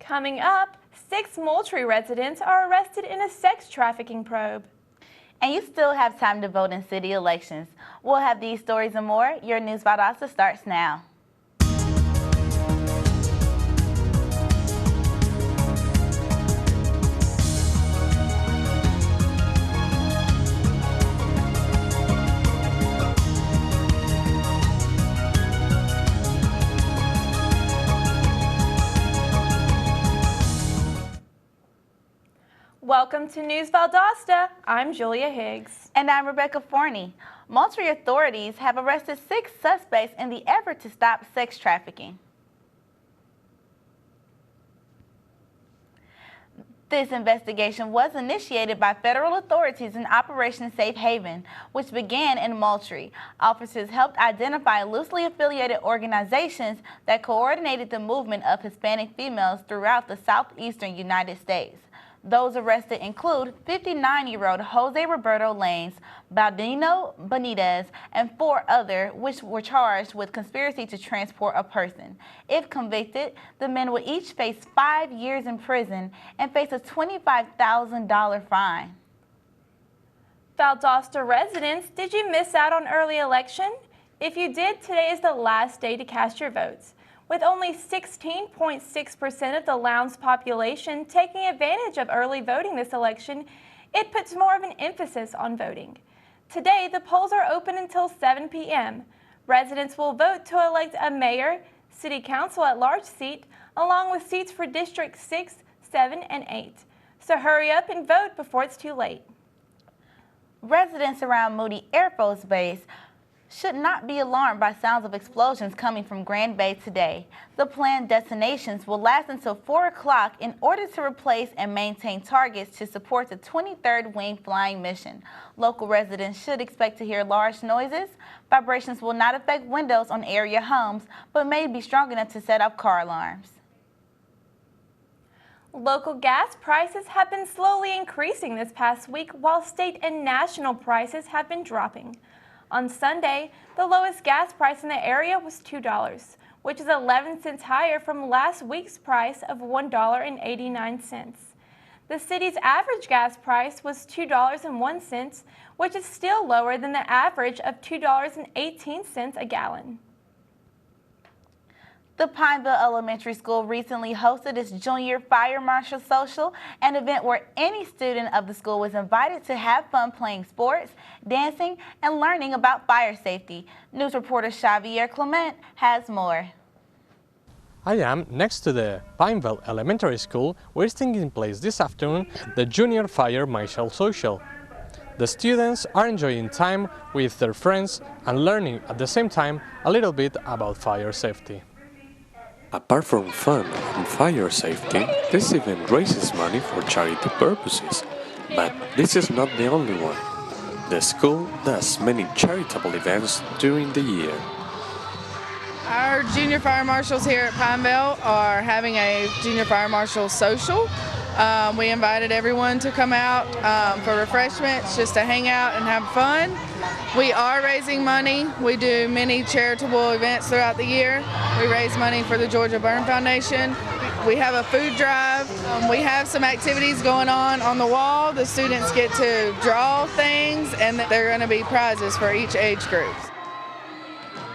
Coming up, 6 Moultrie residents are arrested in a sex trafficking probe. And you still have time to vote in city elections. We'll have these stories and more. Your News Valdosta starts now. Welcome to News Valdosta. I'm Julia Higgs. And I'm Rebecca Forney. Moultrie authorities have arrested 6 suspects in the effort to stop sex trafficking. This investigation was initiated by federal authorities in Operation Safe Haven, which began in Moultrie. Officers helped identify loosely affiliated organizations that coordinated the movement of Hispanic females throughout the southeastern United States. Those arrested include 59-year-old Jose Roberto Lanes, Baldino Benitez, and 4 others, which were charged with conspiracy to transport a person. If convicted, the men would each face 5 years in prison and face a $25,000 fine. Valdosta residents, did you miss out on early election? If you did, today is the last day to cast your votes. With only 16.6% of the Lowndes population taking advantage of early voting this election, it puts more of an emphasis on voting. Today, the polls are open until 7 p.m. Residents will vote to elect a mayor, city council at-large seat, along with seats for District 6, 7, and 8. So hurry up and vote before it's too late. Residents around Moody Air Force Base should not be alarmed by sounds of explosions coming from Grand Bay today. The planned detonations will last until 4 o'clock in order to replace and maintain targets to support the 23rd Wing Flying Mission. Local residents should expect to hear large noises. Vibrations will not affect windows on area homes, but may be strong enough to set off car alarms. Local gas prices have been slowly increasing this past week, while state and national prices have been dropping. On Sunday, the lowest gas price in the area was $2, which is 11 cents higher from last week's price of $1.89. The city's average gas price was $2.01, which is still lower than the average of $2.18 a gallon. The Pineville Elementary School recently hosted its Junior Fire Marshal Social, an event where any student of the school was invited to have fun playing sports, dancing, and learning about fire safety. News reporter Xavier Clement has more. I am next to the Pineville Elementary School, where is taking place this afternoon the Junior Fire Marshal Social. The students are enjoying time with their friends and learning at the same time a little bit about fire safety. Apart from fun and fire safety, this event raises money for charity purposes. But this is not the only one. The school does many charitable events during the year. Our junior fire marshals here at Pineville are having a junior fire marshal social. We invited everyone to come out for refreshments, just to hang out and have fun. We are raising money. We do many charitable events throughout the year. We raise money for the Georgia Burn Foundation. We have a food drive. We have some activities going on the wall. The students get to draw things, and there are going to be prizes for each age group.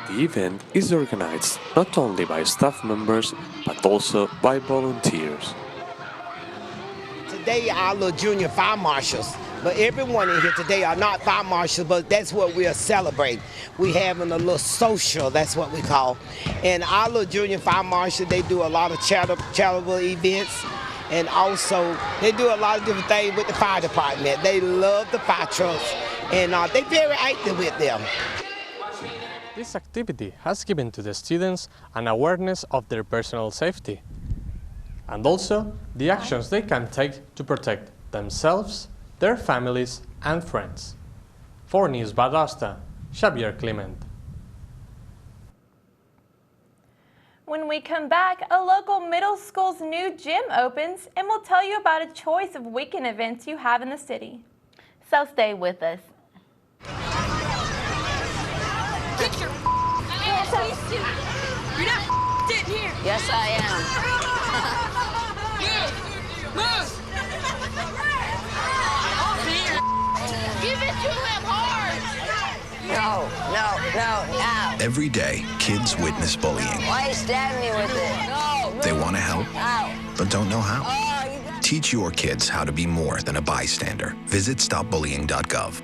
The event is organized not only by staff members, but also by volunteers. Today our little junior fire marshals, but everyone in here today are not fire marshals, but that's what we are celebrating. We having a little social, that's what we call. And our little junior fire marshals, they do a lot of charitable events, and also they do a lot of different things with the fire department. They love the fire trucks, and they're very active with them. This activity has given to the students an awareness of their personal safety, and also the actions they can take to protect themselves, their families, and friends. For News Valdosta, Xavier Clement. When we come back, a local middle school's new gym opens, and we'll tell you about a choice of weekend events you have in the city. So stay with us. Get your ass out. You're not sitting here. Yes, I am. Give it to him hard! No. Every day, kids witness bullying. Why you stabbing me with it? No. They want to help, Ow. but don't know how. Oh, Teach your kids how to be more than a bystander. Visit stopbullying.gov.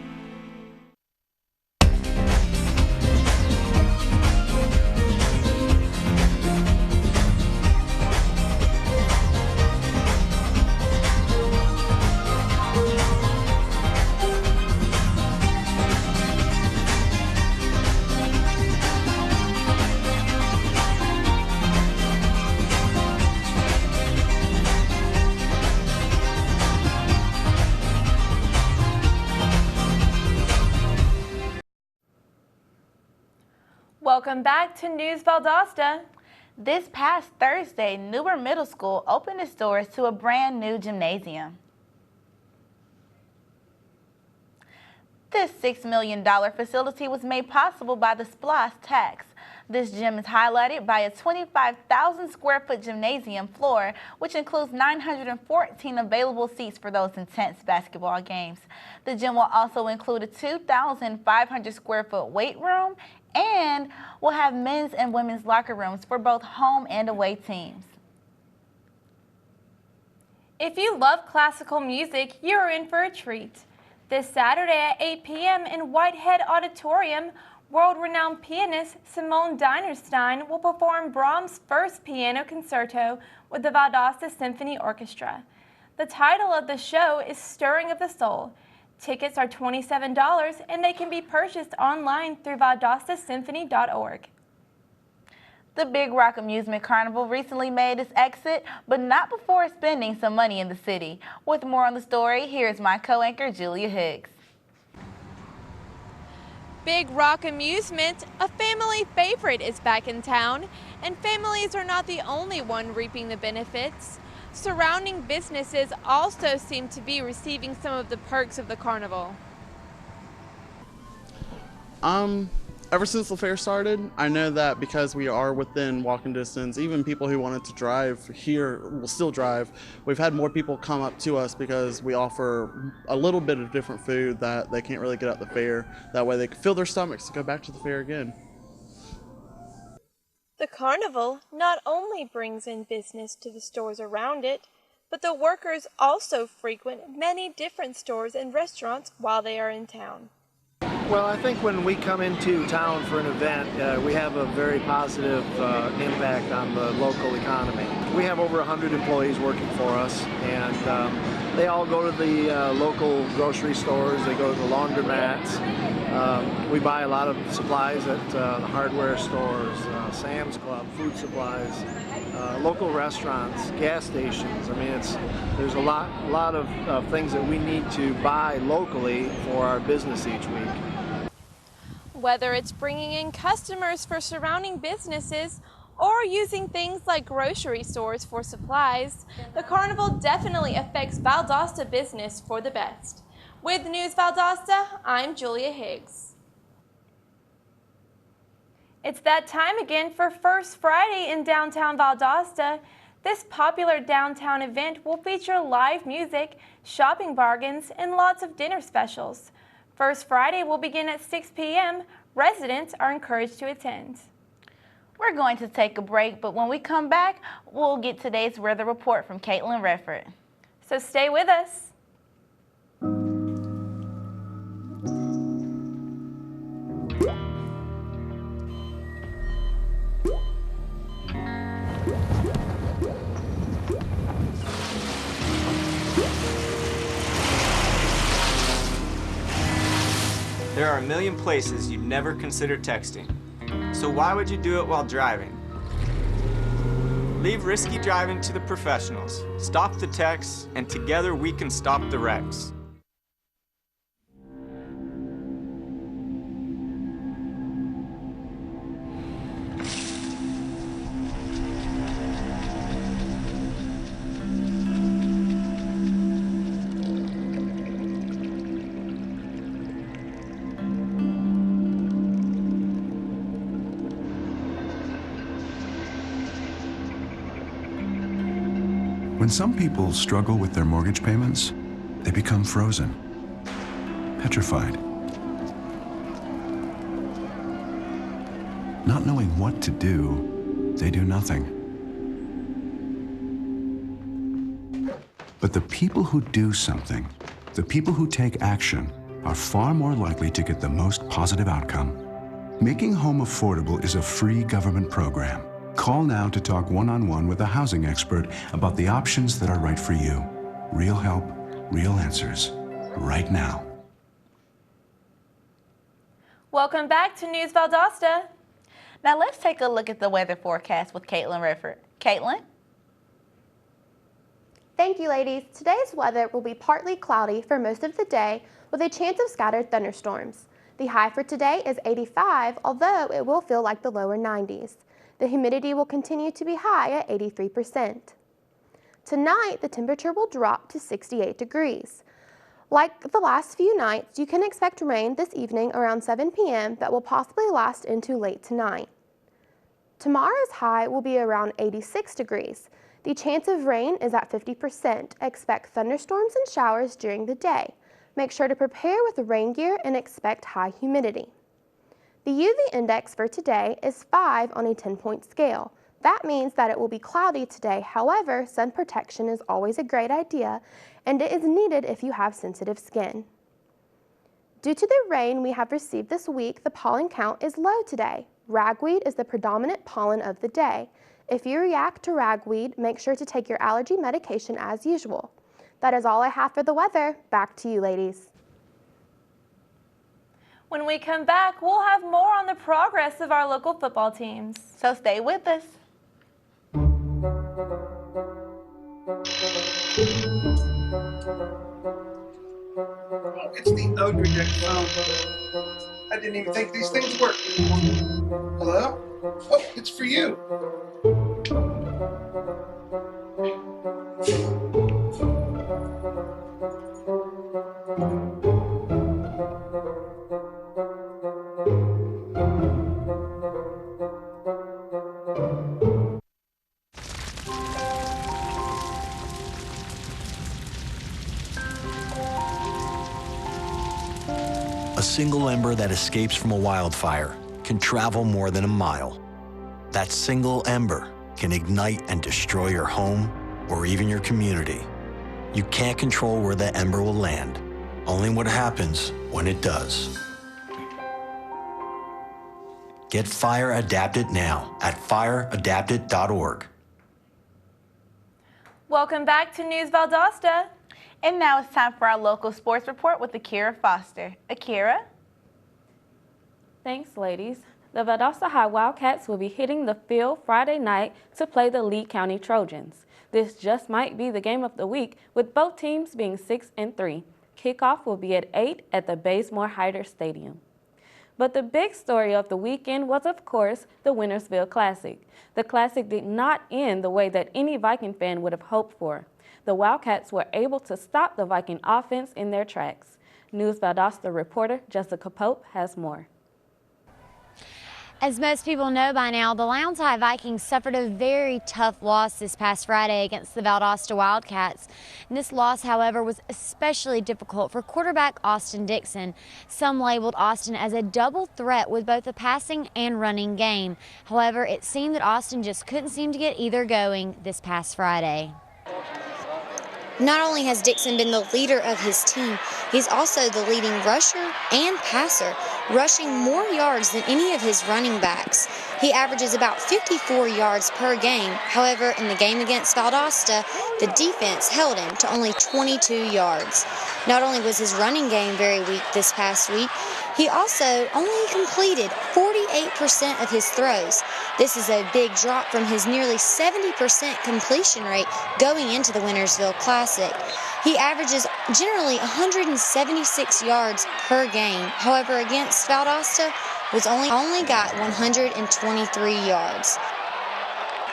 Welcome back to News Valdosta. This past Thursday, Newbern Middle School opened its doors to a brand new gymnasium. This $6 million facility was made possible by the SPLOST tax. This gym is highlighted by a 25,000 square foot gymnasium floor, which includes 914 available seats for those intense basketball games. The gym will also include a 2,500 square foot weight room and will have men's and women's locker rooms for both home and away teams. If you love classical music, you're in for a treat. This Saturday at 8 p.m. in Whitehead Auditorium, world-renowned pianist Simone Dinerstein will perform Brahms' first piano concerto with the Valdosta Symphony Orchestra. The title of the show is Stirring of the Soul. Tickets are $27 and they can be purchased online through valdostasymphony.org. The Big Rock Amusement Carnival recently made its exit, but not before spending some money in the city. With more on the story, here's my co-anchor Julia Higgs. Big Rock Amusement, a family favorite, is back in town, and families are not the only one reaping the benefits. Surrounding businesses also seem to be receiving some of the perks of the carnival. Ever since the fair started, I know that because we are within walking distance, even people who wanted to drive here will still drive. We've had more people come up to us because we offer a little bit of different food that they can't really get at the fair. That way they can fill their stomachs to go back to the fair again. The carnival not only brings in business to the stores around it, but the workers also frequent many different stores and restaurants while they are in town. Well, I think when we come into town for an event, we have a very positive impact on the local economy. We have over 100 employees working for us, and they all go to the local grocery stores, they go to the laundromats. We buy a lot of supplies at the hardware stores, Sam's Club, food supplies, local restaurants, gas stations. I mean, there's a lot of things that we need to buy locally for our business each week. Whether it's bringing in customers for surrounding businesses or using things like grocery stores for supplies, the carnival definitely affects Valdosta business for the best. With News Valdosta, I'm Julia Higgs. It's that time again for First Friday in downtown Valdosta. This popular downtown event will feature live music, shopping bargains, and lots of dinner specials. First Friday will begin at 6 p.m. Residents are encouraged to attend. We're going to take a break, but when we come back, we'll get today's weather report from Caitlin Redford. So stay with us. There are a million places you'd never consider texting. So why would you do it while driving? Leave risky driving to the professionals. Stop the texts, and together we can stop the wrecks. When some people struggle with their mortgage payments, they become frozen, petrified. Not knowing what to do, they do nothing. But the people who do something, the people who take action, are far more likely to get the most positive outcome. Making home affordable is a free government program. Call now to talk one-on-one with a housing expert about the options that are right for you. Real help, real answers, right now. Welcome back to News Valdosta. Now let's take a look at the weather forecast with Caitlin Redford. Caitlin? Thank you, ladies. Today's weather will be partly cloudy for most of the day with a chance of scattered thunderstorms. The high for today is 85, although it will feel like the lower 90s. The humidity will continue to be high at 83%. Tonight, the temperature will drop to 68 degrees. Like the last few nights, you can expect rain this evening around 7 p.m. that will possibly last into late tonight. Tomorrow's high will be around 86 degrees. The chance of rain is at 50%. Expect thunderstorms and showers during the day. Make sure to prepare with rain gear and expect high humidity. The UV index for today is 5 on a 10-point scale. That means that it will be cloudy today. However, sun protection is always a great idea, and it is needed if you have sensitive skin. Due to the rain we have received this week, the pollen count is low today. Ragweed is the predominant pollen of the day. If you react to ragweed, make sure to take your allergy medication as usual. That is all I have for the weather. Back to you, ladies. When we come back, we'll have more on the progress of our local football teams. So stay with us. It's the Odrick phone. I didn't even think these things worked. Hello? Oh, it's for you. A single ember that escapes from a wildfire can travel more than a mile. That single ember can ignite and destroy your home or even your community. You can't control where that ember will land, only what happens when it does. Get Fire Adapted now at fireadapted.org. Welcome back to News Valdosta. And now it's time for our local sports report with Akira Foster. Akira? Thanks, ladies. The Valdosta High Wildcats will be hitting the field Friday night to play the Lee County Trojans. This just might be the game of the week, with both teams being 6-3. Kickoff will be at 8 at the Bazemore Hyder Stadium. But the big story of the weekend was, of course, the Winnersville Classic. The Classic did not end the way that any Viking fan would have hoped for. The Wildcats were able to stop the Viking offense in their tracks. News Valdosta reporter Jessica Pope has more. As most people know by now, the Lowndes High Vikings suffered a very tough loss this past Friday against the Valdosta Wildcats. And this loss, however, was especially difficult for quarterback Austin Dixon. Some labeled Austin as a double threat with both the passing and running game. However, it seemed that Austin just couldn't seem to get either going this past Friday. Not only has Dixon been the leader of his team, he's also the leading rusher and passer, rushing more yards than any of his running backs. He averages about 54 yards per game. However, in the game against Valdosta, the defense held him to only 22 yards. Not only was his running game very weak this past week, he also only completed 48% of his throws. This is a big drop from his nearly 70% completion rate going into the Winnersville Classic. He averages generally 176 yards per game. However, against Valdosta, was only got 123 yards.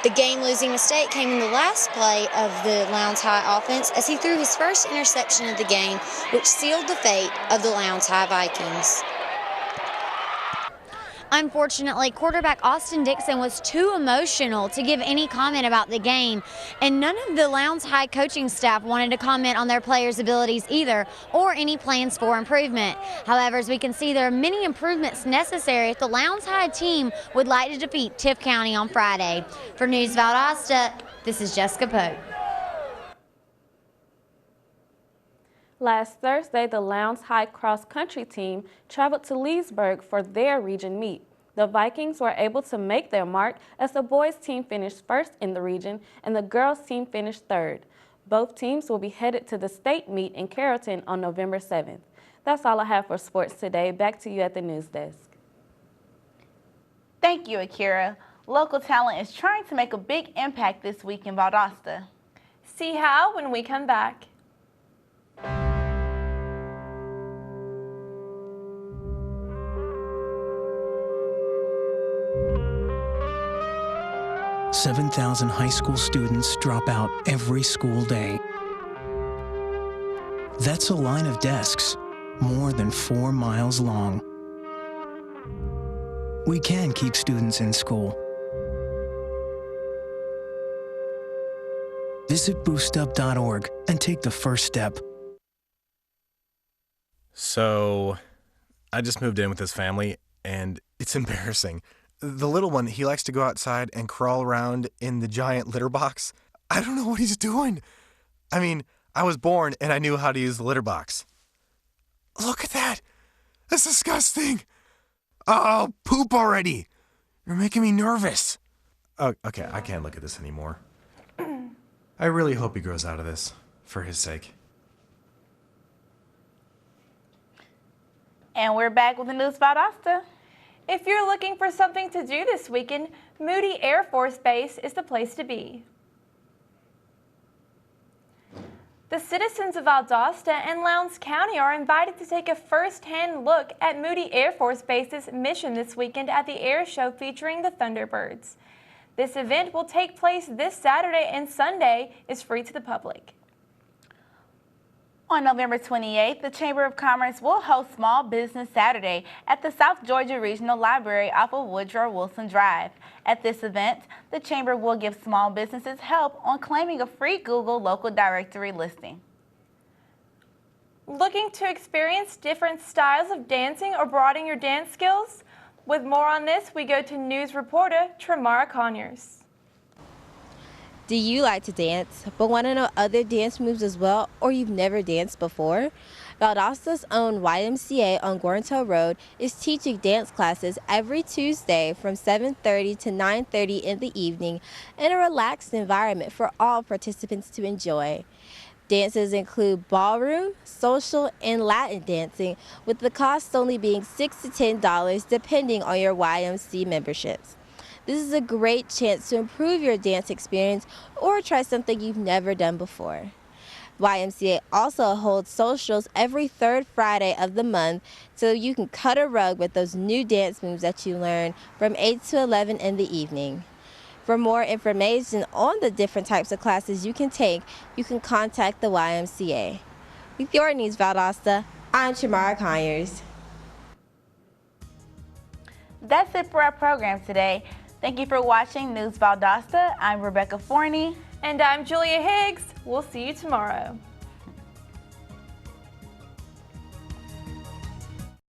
The game-losing mistake came in the last play of the Lowndes High offense as he threw his first interception of the game, which sealed the fate of the Lowndes High Vikings. Unfortunately, quarterback Austin Dixon was too emotional to give any comment about the game, and none of the Lowndes High coaching staff wanted to comment on their players' abilities either, or any plans for improvement. However, as we can see, there are many improvements necessary if the Lowndes High team would like to defeat Tift County on Friday. For News Valdosta, this is Jessica Pope. Last Thursday, the Lowndes High cross country team traveled to Leesburg for their region meet. The Vikings were able to make their mark as the boys team finished first in the region and the girls team finished third. Both teams will be headed to the state meet in Carrollton on November 7th. That's all I have for sports today. Back to you at the news desk. Thank you, Akira. Local talent is trying to make a big impact this week in Valdosta. See how when we come back. 7,000 high school students drop out every school day. That's a line of desks more than 4 miles long. We can keep students in school. Visit boostup.org and take the first step. So, I just moved in with this family, and it's embarrassing. The little one, he likes to go outside and crawl around in the giant litter box. I don't know what he's doing. I mean, I was born and I knew how to use the litter box. Look at that. That's disgusting. Oh, poop already. You're making me nervous. Oh, okay, I can't look at this anymore. I really hope he grows out of this, for his sake. And we're back with the News Valdosta. If you're looking for something to do this weekend, Moody Air Force Base is the place to be. The citizens of Valdosta and Lowndes County are invited to take a first-hand look at Moody Air Force Base's mission this weekend at the air show featuring the Thunderbirds. This event will take place this Saturday and Sunday is free to the public. On November 28th, the Chamber of Commerce will host Small Business Saturday at the South Georgia Regional Library off of Woodrow Wilson Drive. At this event, the Chamber will give small businesses help on claiming a free Google local directory listing. Looking to experience different styles of dancing or broaden your dance skills? With more on this, we go to news reporter Tramara Conyers. Do you like to dance, but want to know other dance moves as well, or you've never danced before? Valdosta's own YMCA on Gornto Road is teaching dance classes every Tuesday from 7:30 to 9:30 in the evening in a relaxed environment for all participants to enjoy. Dances include ballroom, social, and Latin dancing, with the cost only being $6 to $10 depending on your YMCA memberships. This is a great chance to improve your dance experience or try something you've never done before. YMCA also holds socials every third Friday of the month, so you can cut a rug with those new dance moves that you learn from 8 to 11 in the evening. For more information on the different types of classes you can take, you can contact the YMCA. With your News Valdosta, I'm Tramara Conyers. That's it for our program today. Thank you for watching News Valdosta. I'm Rebecca Forney. And I'm Julia Higgs. We'll see you tomorrow.